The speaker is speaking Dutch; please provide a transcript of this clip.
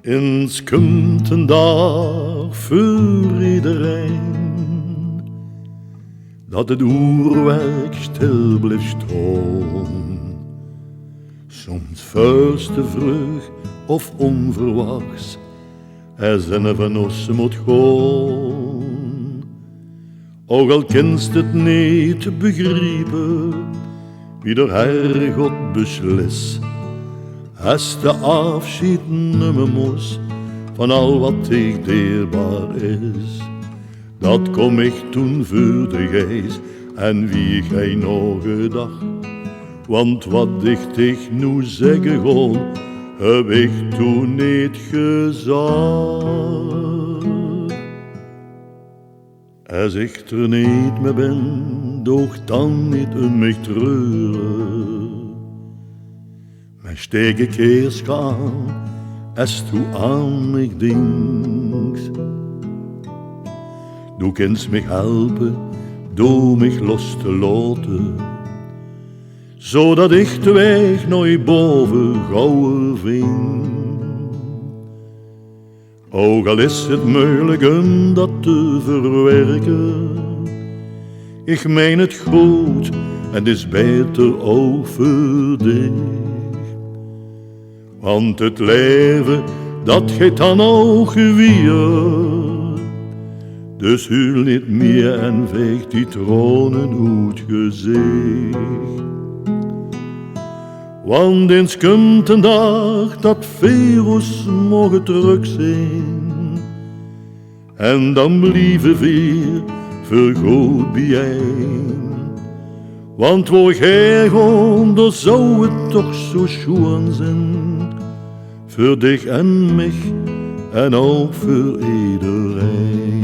Eens komt een dag voor iedereen dat het oerwerk stil blijft staan. Soms vuist te vroeg of onverwachts, er zijn van ons moet gaan. Ook al kent het niet te begrijpen, wie door Herrgott beslist, als de afschied nemen moest van al wat dich dierbaar is. Dat kom ik toen voor de geest en wie gij nog gedacht. Want wat ik dich nu zeggen gewoon, heb ik toen niet gezegd. Als ik er niet meer ben, doch dan niet om mij treuren. Maar steek ik eerst aan, als du aan mij denkt. Du kennst mich helpen, door mich los te laten, zodat ik de weg nooit boven gauwer vind. Ook al is het moeilijk om dat te verwerken, ik meen het goed en het is beter ook voor dich. Want het leven, dat gaat dan ook weer. Dus huil niet meer en veeg die tranen uit gezicht. Want eens komt een dag dat virus mogen terug zijn. En dan blijven we voor goed bijeen. Want waar jij gaat, dan zou het toch zo schoon zijn. Voor dich en mij en ook voor iedereen.